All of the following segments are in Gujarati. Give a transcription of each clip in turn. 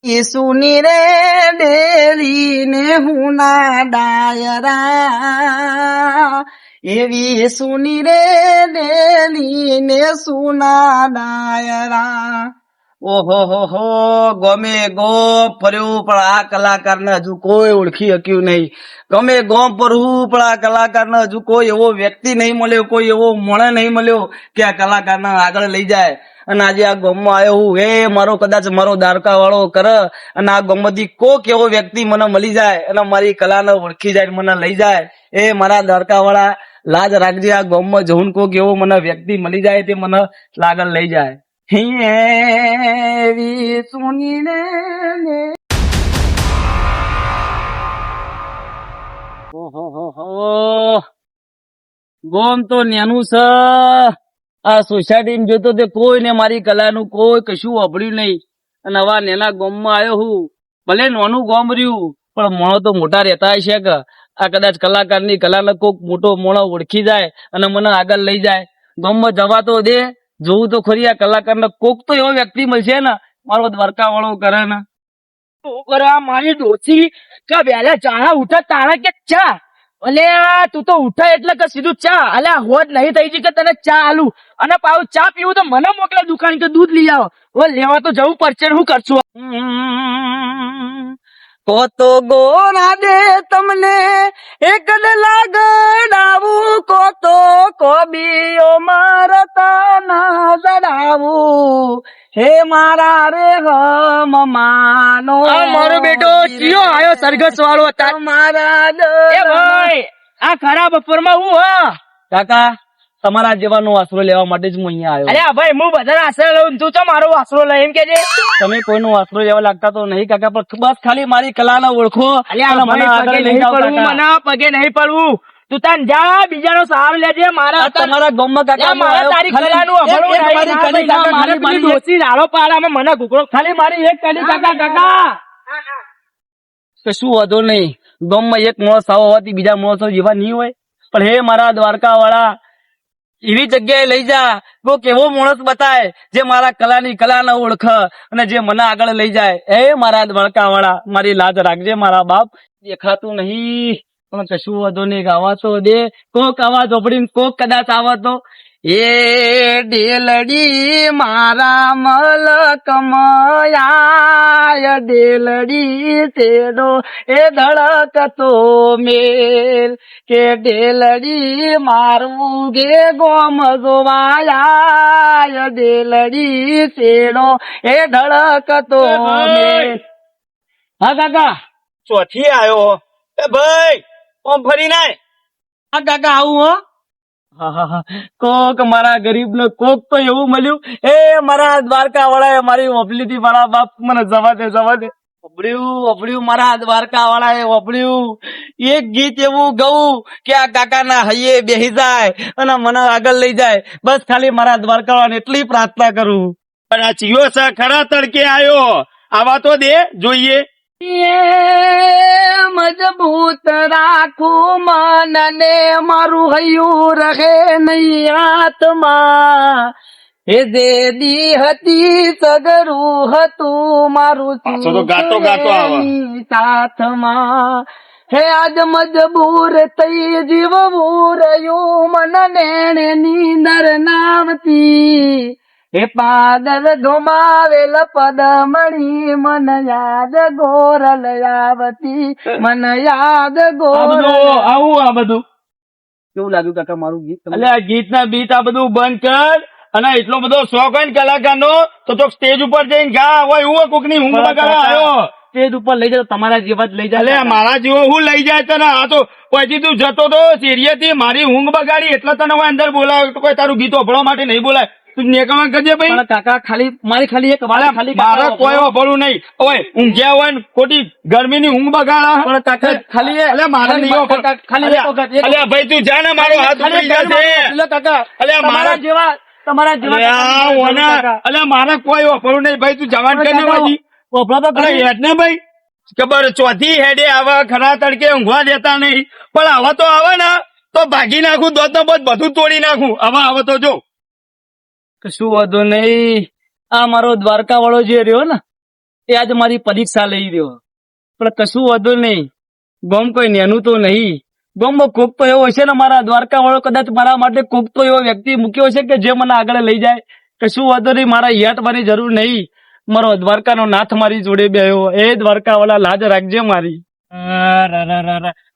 ઈસુની રે ડેરીને હુના ડાયરા એવી ઈસુની રે ડેરીને સુના ડાયરા. ઓહો હો ગમે ગો ફર્યું પણ આ કલાકારને હજુ કોઈ ઓળખી શક્યું નહીં. ગમે ગોમ ફરવું પણ આ કલાકારને હજુ કોઈ એવો વ્યક્તિ નહીં મળ્યો, કોઈ એવો મોણે નહીં મળ્યો કે આ કલાકારને આગળ લઈ જાય. અને આજે આ ગામમાં આવ્યો હું, હે મારો કદાચ મારો દારકા વાળો કરે અને આ ગામમાંથી કોક એવો વ્યક્તિ મને મળી જાય અને મારી કલાને ઓળખી જાય, મને લઈ જાય. એ મારા દારકા વાળા લાજ રાખજે, આ ગામમાં જવું કોક એવો મને વ્યક્તિ મળી જાય તે મને આગળ લઈ જાય. એવી સુની રે ગોમ તો નેનું છે. આ સોસાયટી જોતો તે કોઈને મારી કલાનું કોઈ કશું વાપર્યું નહીં. અને આવા નેના ગામમાં આવ્યો હું, ભલે નાનું ગામ રહ્યું પણ મોણો તો મોટા રહેતા હશે કે આ કદાચ કલાકારની કલાને કોક મોટો મોણો ઓળખી જાય અને મને આગળ લઈ જાય. ગામમાં જવા તો દે, જોવું તો ખરી આ કલાકારને કોક તો એવો વ્યક્તિ મળશે ને મારો દ્વારકા વાળો કરે ને. શું કરે મારી ડોસી કે વહેલા ચાણા ઉઠે તાણે કે ચા? અલે તું તો ઉઠે એટલે કે સીધું ચા. અલ્યા હોદ નહીં થઈ ગઈ કે તને ચા આલું અને પાછું ચા પીવું તો મને મોકલે દુકાન કે દૂધ લઈ આવો. હવે લેવા તો જવું પડશે, શું કરશું? કો તો ગોરા દે તમને એક લાગડાવું, કો તો કોબીઓ મારતા ના જડાવું. હે મારા રે હમ માનો મારો બેટો ચિયો આયો સરઘસ વાળો હતા મારા. એ ભાઈ આ ખરાબ બપોરમાં હું કાકા તમારા જેવાનો આશરો લેવા માટે જ હું અહીંયા આવ્યો. અરે ભાઈ હું બધાનો આશરો લઉં, તું તો મારો આશરો લે એમ કે તમે કોઈનો આશરો લેવા લાગતા તો નહીં કાકા, પણ બસ ખાલી મારી કલાને ઓળખો. મને પગે નહીં પડવું, તું તાન જા બીજાનો સહારો લેજે. મારા તમારા ગામમાં કાકા મારા તારી કલાનું મારી ડોસી રાડો પાડામાં મને ઘૂકડો ખાલી મારી એક કલી કાકા. કાકા કશું વાંધો નહીં, ગામમાં એક માણસ આવો હોવાથી બીજા માણસો જેવા નહીં હોય. પણ હે મારા દ્વારકા વાળા એવી જગ્યાએ લઈ જા, કોઈ કેવો માણસ બતાય જે મારા કલાની કલાને ઓળખ અને જે મને આગળ લઈ જાય. હે મારા દ્વારકા વાળા મારી લાજ રાખજે મારા બાપ. દેખાતું નહીં પણ કશું વાંધો નહીં, ગાવા તો દે. કોક આવા ઝોપડી કોક કદાચ આવા તો. એ ડેલડી મારા મલકમયા ડેલડી તેડો એ ધડકતો મેલ કે ડેલડી મારું ગે ગોમ જોવાયા ડેલડી તેડો એ ધડકતો મેલ. હા કાકા ચોથી આવ્યો એ ભાઈ ઓમ ફરી નાય. હા કાકા આવું હો. કોક મારા ગરીબ ને કોક તો એવું મળ્યું. એ મારા દ્વારકા વાળા મારી ઓપલીથી મારા બાપ મને જવા દે જવા દે. વપડ્યું મારા દ્વારકા વાળા એ વપડ્યું. એક ગીત એવું ગયું કે આ કાકા ના હૈયે બેહી જાય અને મને આગળ લઈ જાય. બસ ખાલી મારા દ્વારકા વાળા એટલી પ્રાર્થના કરું. પણ આ ચિયો છે ખરા તડકે આવ્યો, આવા તો દે જોઈએ. મજબૂત રાખું મનને મારું હૈયું રહે નહીં આત્મા. હે દે દી હતી સગરું હતું મારું સાથમાં. હે આજ મજબૂર થઈ જીવવું રહ્યું મને નીંદર નામતી. હે પાદર ધુમાવેલ પદમણી મન યાદ ગોરલ આવતી મન યાદ ગોરલ. આવું આ બધું કેવું લાગ્યું કાકા મારું ગીત? એટલે આ ગીત ના બીત આ બધું બંધ કર. અને એટલો બધો શોખ હોય ને કલાકાર નો તો સ્ટેજ ઉપર જઈને ગા હોય એવું કોક ની ઊંઘ બગાડવા આવ્યો. સ્ટેજ ઉપર લઈ જાય તમારા જેવા જ લઈ જાય. મારા જેવો હું લઈ જાય તને? આ તો પછી તું જતો તો શેરીએથી મારી ઊંઘ બગાડી એટલે તને હું અંદર બોલાવ. કોઈ તારું ગીત ઓભળવા માટે નહીં બોલાય. તું નેકમાં કરજે ભાઈ. કાકા ખાલી એક વાત ખાલી મારા કોઈ ઓભળવું નહીં. ઓય ઊંઘ્યા હોય ને ખોટી ગરમી ની ઊંઘ બગાડા. પણ કાકા ખાલી એટલે મારે નહીં ખાલી ભાઈ તું જા ને મારો હાથ ઉતરી જશે કાકા. મારા જેવા મારે કોઈ ઓફરું નહીં ભાઈ. તું જવાન કરીને ભાઈ ભાઈ ખબર ચોથી હેડે આવા ખરા તડકે ઊંઘવા દેતા નહીં. પણ આવા તો આવે ને તો ભાગી નાખું, દોત બધું તોડી નાખું. આવા આવે તો જો કશું વાંધો નહીં. આ મારો દ્વારકા વાળો જે રહ્યો ને એ આજે મારી પરીક્ષા લઈ રહ્યો. પણ કશું વધુ નહીં, ગોમ કોઈ નેનું તો નહીં. ગોમમાં કોક તો એવો હશે ને, મારા દ્વારકા વાળો કદાચ મારા માટે કોક તો એવો વ્યક્તિ મૂક્યો છે કે જે મને આગળ લઈ જાય. કશું વધુ નહીં, મારા યાદ મારી જરૂર નહીં. મારો દ્વારકાનો નાથ મારી જોડે બેહ્યો. એ દ્વારકા વાળા લાજ રાખજે મારી.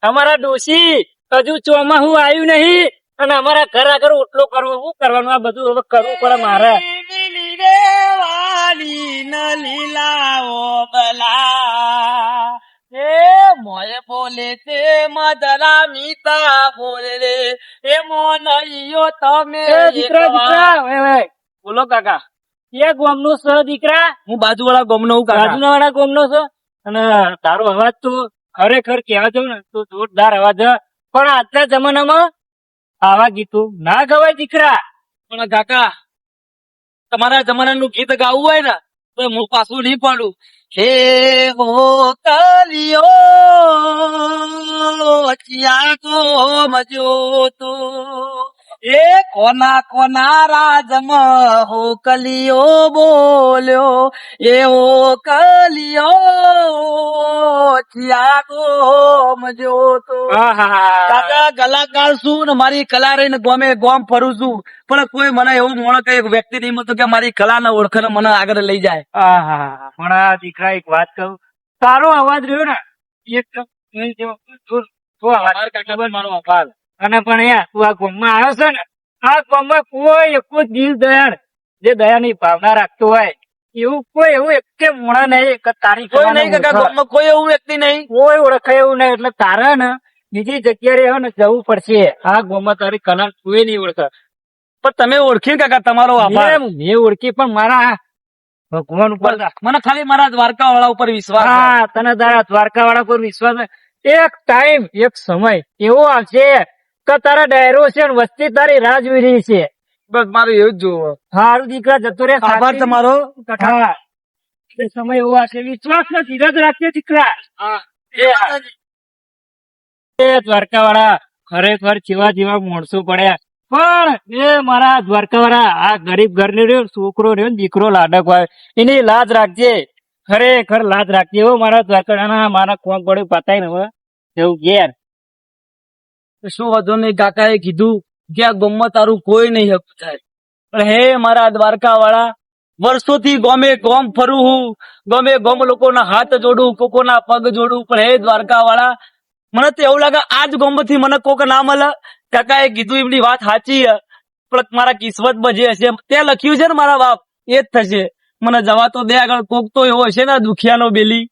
અમારા ડોશી હજુ ચોમાસું આવ્યું નહીં અને અમારા ઘર આગળ ઓટલો કરવો, શું કરવાનું? આ બધું હવે કરવું પડે મારે. મોય બોલે તે મદરા મીતા બોલે રે એ મોનૈયો તમે. બોલો કાકા. એ ગોમનો છે દીકરા? હું બાજુવાળા ગોમનો હું કાકા. બાજુના ગોમનો છે. અને તારો અવાજ તો ખરેખર કહેવા જાવ ને તો જોરદાર અવાજ છે. પણ આજના જમાનામાં આવા ગીતો ના ગવાય દીકરા. પણ કાકા, તમારા જમાનાનું ગીત ગાવું હોય ને તો હું પાછું નહીં પાડું. હે હો કલિયો ચિયા કો મજો તો એ કોના કોના રાજમાં હો કલિયો બોલ્યો એ હો કલિયો ચિયા કો મજો તો. કાકા કલાકાર છું ને મારી કલા રહીને ગોમે ગોમ ફરું છું, પણ કોઈ મને એવું મોણ કે એક વ્યક્તિ નહીં મળતું કે મારી કલા ને ઓળખે મને આગળ લઈ જાય. પણ આ દીકરા એક વાત કહું, તારો અવાજ રહ્યો ને એક મારો અવાજ. અને પણ યાર તું આ ગામમાં આવ્યો છે ને, આ ગામમાં કોઈ એક દિલ દયાળ જે દયાની ભાવના રાખતો હોય એવું કોઈ એવું એક મોણા નહીં કે તારી કોઈ નહીં કાકા, ગામમાં કોઈ એવું વ્યક્તિ નહીં, કોઈ ઓળખે એવું નહીં. એટલે તારે ને બીજી જગ્યાએ રહ્યો ને જવું પડશે. આ ગામમાં તારી કલા કોઈ નહીં ઓળખે. પણ તમે ઓળખી કાકા, તમારો આભાર. મેં ઓળખી, પણ મારા ભગવાન ઉપર મને ખાલી મારા દ્વારકા વાળા ઉપર વિશ્વાસ. હા, તને તારા દ્વારકા વાળા ઉપર વિશ્વાસ. એક ટાઈમ એક સમય એવો આવશે કે તારા ડાયરો છે ને વસ્તી તારી રાહ જોઈ રહી છે. બસ મારું એવું જ જોવો. હારું દીકરા, જતો રે. આભાર તમારો. હા, એ સમય એવો આવશે. વિશ્વાસ ને ધીરજ રાખજે દીકરા. એ દ્વારકા વાળા ખરેખર જેવા જેવા માણસો પડ્યા. પણ એ મારા દ્વારકા વાળા આ ગરીબ ઘર ને રહ્યો છોકરો રહ્યો ને દીકરો લાડક હોય એની લાજ રાખજે. ખરેખર લાજ રાખજે. એવો મારા દ્વારકા મારા કોમ પડ્યું પતાય ને હવે જવું ઘેર. શું વાંધો નહીં, કાકા એ કીધું કે આ ગોમમાં તારું કોઈ નહીં હક થાય. પણ હે મારા દ્વારકા વાળા, વર્ષોથી ગોમે ગોમ ફરું હું, ગોમે ગોમ લોકોના હાથ જોડું, કોકોના પગ જોડું. પણ હે દ્વારકા વાળા, મને તો એવું લાગે આજ ગોમથી મને કોક ના મળે. કાકા એ કીધું એમની વાત સાચી, પણ મારા કિસ્મતમાં જે હશે તે લખ્યું છે ને મારા બાપ એ જ થશે. મને જવા તો દે આગળ, કોક તો એવો હશે ને દુખિયાનો બેલી.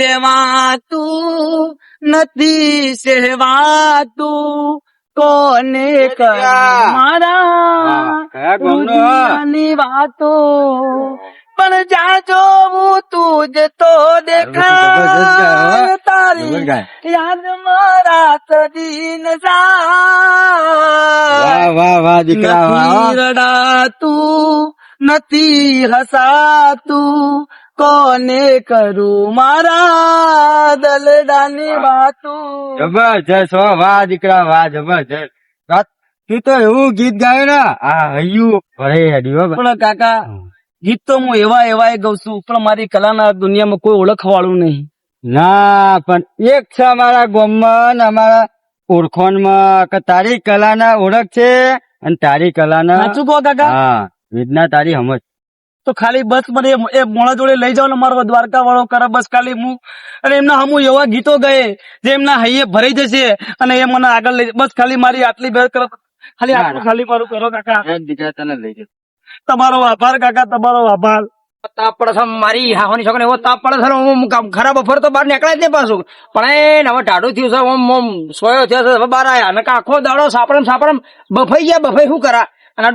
રેવાતું નથી સેવાતું કોને મારા વાતો, પણ જ્યાં જોવું તું જ તો દેખાય તારી યાદ મારા તદીન રડાતું નથી હસાતું કોને કરું મારા દલડાની વાતું. જબરજસ્ત હો, વાહ દીકરા વાહ, જબરજસ્ત. તું તો એવું ગીત ગાયું ને આ હૈયું ભરે હેડ્યું. પણ કાકા ગીત તો હું એવા ગાઉં છું, પણ મારી કલાના દુનિયામાં કોઈ ઓળખવાળું નહીં. ના, પણ એક છે અમારા ગામમાં ને અમારા ઓળખોણમાં કે તારી કલાના ઓળખ છે અને તારી કલાના સાચું કહો કાકા. હા, વેદના તારી સમજ. તો ખાલી બસ મને એ મોણા જોડે લઈ જાવ ને, મારો દ્વારકા વાળો કરે બસ. ખાલી હું અને એમના હમું એવા ગીતો ગયે જે એમના હૈયે ભરાઈ જશે અને એ મને આગળ લઈ. બસ ખાલી મારી આટલી બે કરો, ખાલી આટલું ખાલી મારું કરો કાકા. દીકરા તને લઈ જાવ. તમારો આભાર કાકા, તમારો આભાર. તાપ પડે છે મારી હાવાની છોકરી, એવો તાપ પડે છે ને ખરાબ બફર તો બહાર નીકળાય જ નહીં પાછું. પણ એ હવે ટાઢું થયું છે, ઓમ સોયો થયો છે, હવે બહાર આવ્યા. અને આખો દાડો સાપડમ બફાઈ ગયા. બફાઈ શું કરા? અને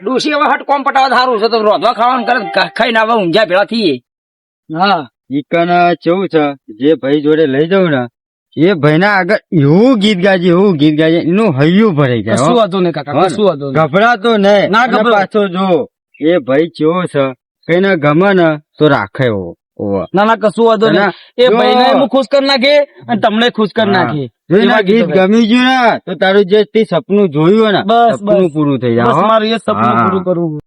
ડૂસી હવે હટ કોમ પટાવા સારું છે તો રોધવા ખાવાનું કરે, ખાઈને હવે ઊંઝા ભેળા થઈએ. હા, ઈકન કેવું છે, જે ભાઈ જોડે લઈ જાઉં ને એ ભાઈ ના આગળ એવું ગીત ગાજે એનું હૈયું ભરાઈ જાય. શું હતું ને કાકા, શું હતું? ગભરાતો નહીં. ના ગભરા. પાછો જો એ ભાઈ કેવો છે, કઈ ના ગમે ને તો રાખે એવો. ના કશું હતું ને, એ ભાઈ ને ખુશ કરી નાખે અને તમને ખુશ કરી નાખે. ગીત ગમી ગયું ને તો તારું જે તે સપનું જોયું ને બસ સપનું પૂરું થઈ જાય. મારું એ સપનું પૂરું કરવું.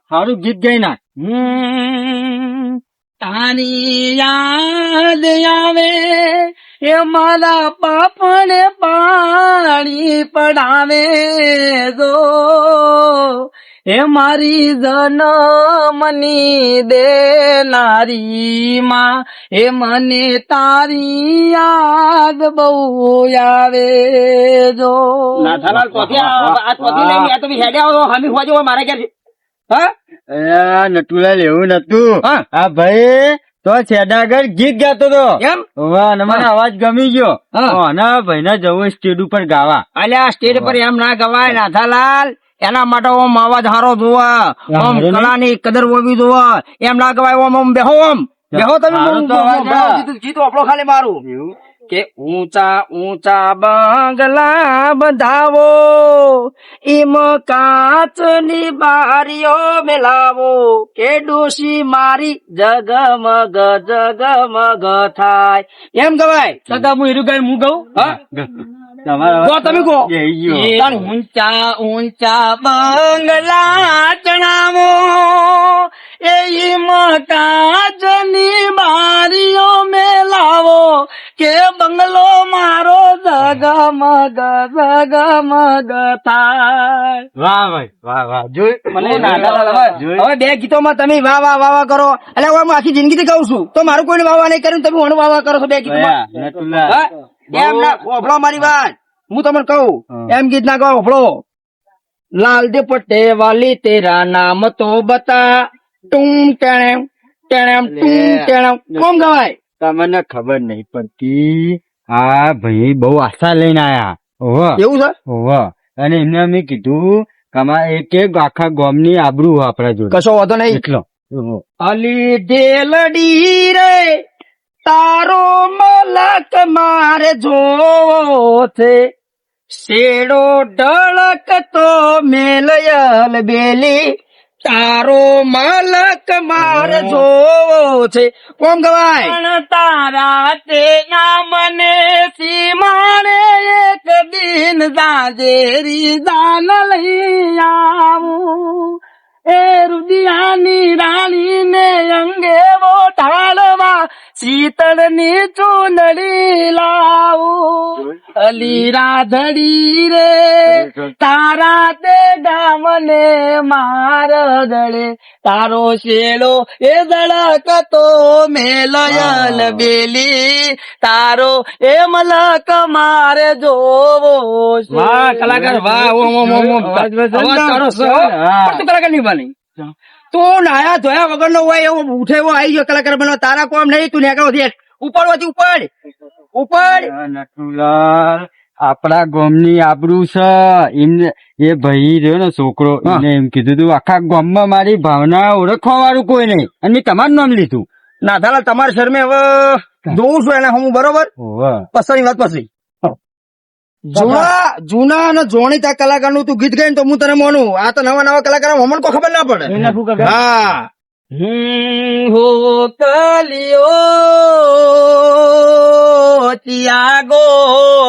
સારું ગીત ગાઈ ના. તારી યાદ આવે એ મારા પાપને પાણી પડાવે જો એ મારી જનમની દેનારી માં એ મને તારી યાદ બહુ આવે જો નાથાલાલ ચોથી આ ચોથી લઈને આ તમે હેડ્યા આવો હામી હોજો મારે ક્યાં છે હા નટુલાલ એવું નતું હા. આ ભાઈ તો છેડાગર ગીત ગાતો હતો એમ વાહ ને મને અવાજ ગમી ગયો હા. ના ભાઈ ના જવું સ્ટેજ ઉપર ગાવા અલ્યા સ્ટેજ પર એમ ના ગવાય નાથાલાલ એના માટે ઓમ અવાજ હારો જોવા ઓમ હારો નહીં? કલાની કદર હોવી જોવા એમ ના ગવાય ઓમ બેહો બેહો તમે હારો તો અવાજ હા. ગીત આપણો ખાલી મારું કે ઊંચા ઊંચા બંગલા બંધાવો ઈમ કાચની બારીઓ મેલાવો કે ડોશી મારી જગમગ જગમગ થાય એમ ગવાય સદા હું હીરું ગાય હું ગાઉં હા તમારો ગો તમે ગો એ ઊંચા ઊંચા બંગલા ચણાવો એ મકાજની બારીઓ મેલાવો કે બંગલો મારો જગમગ જગમગ થાય વાહ ભાઈ વાહ જોઈ મને હવે બે ગીતોમાં તમે વાહ વાહ વાહ વાહ કરો એટલે હું આખી જિંદગી ગાઉં છું તો મારું કોઈ વાહ વાહ નહીં કર્યું તમે મને વાહ વાહ કરો છો બે ગીતોમાં નટુલાલ હા? એમ ના ઓફળો મારી વાત હું તમને કહું એમ ગીત ના કહો ઓફળો લાલ દુપટ્ટે વાલી તેરા નામ તો બતા ટુમ ટેણેમ ટેણેમ ટુમ ટેણેમ કોમ ગવાય તમને ખબર નહીં પડતી હા ભાઈ બહુ આશા લઈને આયા ઓહો એવું છે ઓહો અને એમને અમે કીધું કે અમારે એક એક આખા ગામની આબરૂ આપણા જોડે કશો વાંધો નહીં એટલો ઓહો. અલી ઢેલડી રે તારો મલક મારે જોવો છે શેડો ઢળક તો મેલયલ બેલી તારો મલક મારે જોવો છે કોમ ગવાય પણ તારા તે મને સીમાડે એક દિન દાજેરી દાન લઈ આવું એ રુદિયાની રાણી ને અંગે બોટાળવા શીતળની ચૂંદડી લાવું અલી રાધડી રે તારા તે ગામને માર દળે તારો શેલો એ દળકતો મેલયલ બેલી તારો એ મલક મારે જોવો છે. વાહ કલાકાર વાહ ઓમ ઓમ ઓમ ઓમ અવાજ તારો છે હો. પણ તું કલાકાર નહીં બની તું નાયા ધોયા વગર નો હોય એવો ઉઠે એવો આવી ગયો કલાકાર બનવા તારા કોમ નહીં તું નેકળો છે ઉપર હોતી ઉપર ઉપર આ નટુલાલ આપણા ગામની આબરૂ છે એમને એ ભાઈ રહ્યો ને છોકરો હા. એને એમ કીધું તું આખા ગામમાં મારી ભાવના ઓળખવા વાળું કોઈ નહીં અને મેં તમારું નામ લીધું ના થાલા તમારા શરમે હવે જોઉં છું એને હું બરોબર ઓહો. પછીની વાત પછી જૂના અને જોણીતા કલાકાર નું તું ગીત ગાય તો હું તને માનું આ તો નવા નવા કલાકાર અમને કોઈ ખબર ના પડે હા હો કલિયો ત્યાગો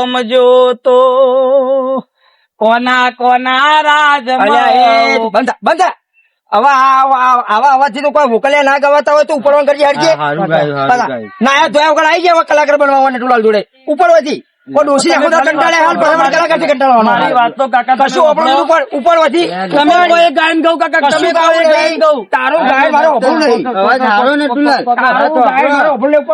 મજો કોના કોના અલ્યા એ રાજમાં બંધા બંધા આવા અવાજથી તો કોઈ વોકલિયા ના ગવાતા હોય તો ઉપર કરજે હરજે હા, હારું ગાયું, હારું ગાયું. ના આ ધોયા વગર આવી જાય કલાકાર બનવા નટુલાલ જોડે ઉપર વધી કોઈ ડોસી આખો દાડો કંટાળે હાલ પછી અમારે કલાકારથી કંટાળવાનો. મારી વાત તો કાકા તમે કશું આપણું વપરાવો. ઉપર વધી તમે કોઈ ગાયન ગૌ કાકા તમે કશું કોઈ ગાવું ગાયન નહીં. ગૌ તારું ગાય મારો અભૂલ નહીં અવાજ સારો નટુલાલ. તારું ગાય મારો અભૂલ નહીં.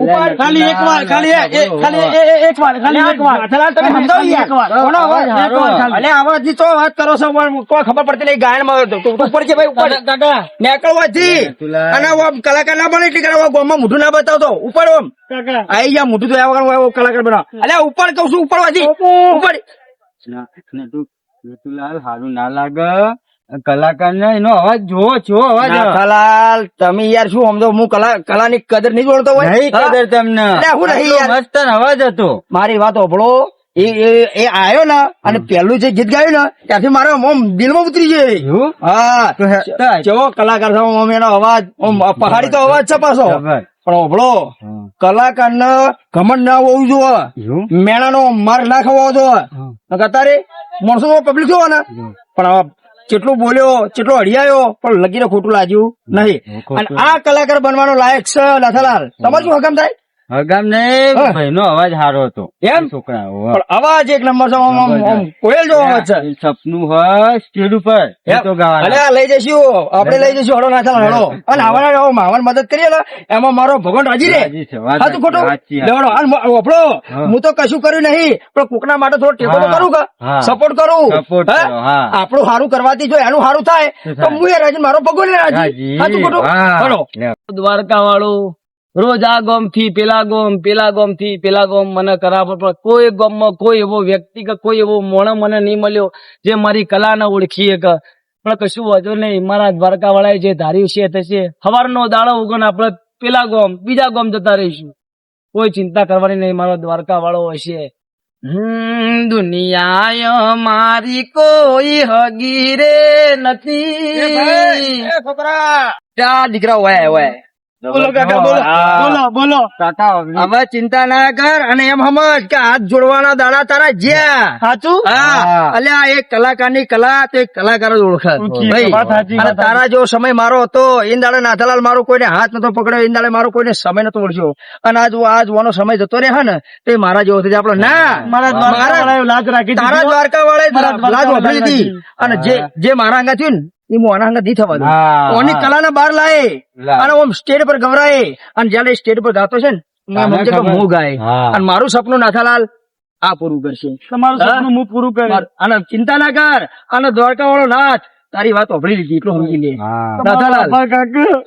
ઉપર ખાલી એક વાર ખાલી એક વાર ખાલી એક વાર માથાલાલ તમે સમજાવો યાર. કોનો અવાજ? એક વાર ખાલી. અલે અવાજની તો વાત કરો છો પણ કોઈ ખબર પડતી નહીં ગાયનમાં તું ઉપર છે ભાઈ ઉપર કાકા નેકળવાથી અને આમ કલાકાર ના બને એટલે કરવા ગોમાં મોઢું ના બતાવતો ઉપર ઓમ કાકા આઈ જા મોઢું તો આવા વગર કલાકાર બનાવ અલે ઉપર કહું છું ઉપર વાથી ઉપર નટુલાલ હારું ના લાગે કલાકાર ને એનો અવાજ જોવો છો અવાજ નાથાલાલ તમે યાર શું સમજો હું કલાની કદર નહીં જોડતો હોય નહીં કદર તમને અરે હું નહીં યાર. મસ્ત અવાજ હતો મારી વાત હોભળો એ આયો ને અને પહેલું જે ગીત ગાયું ને ત્યાંથી મારો આમ દિલમાં ઉતરી જાય એવું? હા તો હે- કેવો કલાકાર છે આમ એનો અવાજ આમ પહાડી તો અવાજ છે પાછો ખબર. પણ હોભળો હા. કલાકાર ને ઘમંડ ના હોવું જોઈએ એવું? મેણા નો માર ના ખવાવો જોઈએ હા. નકર અત્યારે માણસો પબ્લિક જોવો ને પણ હવે કેટલું બોલ્યો કેટલો અડિયાયો પણ લગીને ખોટું લાગ્યું નહીં. અને આ કલાકાર બનવાનો લાયક છે નાથાલાલ. તમારે શું હકમ થાય? હગામ ને હા. ભાઈનો અવાજ સારો હતો એમ? છોકરા પણ અવાજ એક નંબર છે. આમ કોયલ જેવો અવાજ છે. સપનું હોય સ્ટેજ ઉપર એ તો ગાવાનું. અલ્યા લઈ જઈશું આપણે લઈ જઈશું. હળો નાથાલાલ હળો. અને આવવાના માવન મદદ કરીએ ને એમાં મારો ભગવાન રાજી રે. રાજી છે, વાત સાચું ખોટું? સાચી. લેવડો. અને વાપરો. હા. હું તો કશું કર્યું નહીં પણ કોકના માટે થોડો ટેકો તો હા. કરું કે હા. સપોર્ટ કરું. Support હે? કરો, હા. આપણું સારું કરવાથી જો એનું સારું થાય તો તો થાય. હું એ રાજી મારો ભગવાન રાજી. રાજી. સાચું ખોટું? હા. હળો. લે. દ્વારકા વાળું રોજ આ ગોમ થી પેલા ગોમ થી પેલા ગોમ મને કરાવવા પણ કોઈ ગામમાં કોઈ એવો વ્યક્તિ કે કોઈ એવો મોણો મને નહીં મળ્યો જે મારી કલાને ઓળખીએ કે પણ કશું વાંધો નહીં. મારા દ્વારકા વાળાએ જે ધાર્યું છે તે છે. સવારનો દાડો ઉગન આપણે પેલા ગોમ બીજા ગોમ જતા રહીશું. કોઈ ચિંતા કરવાની નહીં. મારો દ્વારકા વાળો હશે. દુનિયા મારી કોઈ હગી રે નથી. છોકરા ત્યાં દીકરા હોય બોલો કાકા બોલો બોલો બોલો. કાકા હવે ચિંતા ના કર અને એમ સમજ કે હાથ જોડવાના દાડા તારા જ્યાં સાચું હા હા. અલ્યા એક કલાકારની કલા તે કલાકાર જ ઓળખે ભાઈ. વાત સાચી, અને વાત તારા જેવો સમય મારો હતો ઈન દાડે નાથાલાલ મારો કોઈને હાથ નતો પકડ્યો. ઈન દાડે મારો કોઈને સમય નતો ઓળખ્યો. અને આજ વાનો સમય જતો રહે હે ને તે મારા જેવો થઈ જાય. આપણો ના મારા લાજ રાખી તારા દ્વારકા વાળાએ મારા દ્વારકા લાજ વાપરી વાળાએ લીધી. અને જે મારા અંગા થયું ને એ હું આના અંગા નહીં થવા દઉં. હા. ઓની કલાને બહાર લાવે લાવે. અને ઓમ સ્ટેજ પર ગવરાય. અને જયારે સ્ટેજ પર ગાતો છે ને તાને સમજે કે ખબર. હું ગાય. હા. અને મારું સપનું નાથાલાલ આ પૂરું કરશે. તમારું હા? સપનું હું પૂરું કરે. અને ચિંતા ના કર. અને દ્વારકા વાળો નાથ તારી વાત સાંભળી લીધી એટલું સમજી લે. હા. નાથાલાલ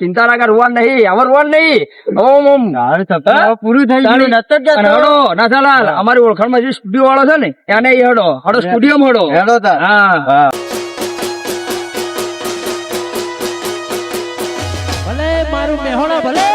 ચિંતા ના કર. રોવાનું નહીં હવે રોવાનું નહીં. ઓમ ઓમ તારું સપનું હા? હવે પૂરું થઈ ગયું તારી- નતો જ અને જતો. હડો નાથાલાલ અમારી ઓળખાણમાં જે સ્ટુડિયો વાળો છે ને એને ઈ હડો સ્ટુડિયો હડો. હેડો તાર. હા હા. ભલે મારું મેહોણા ભલે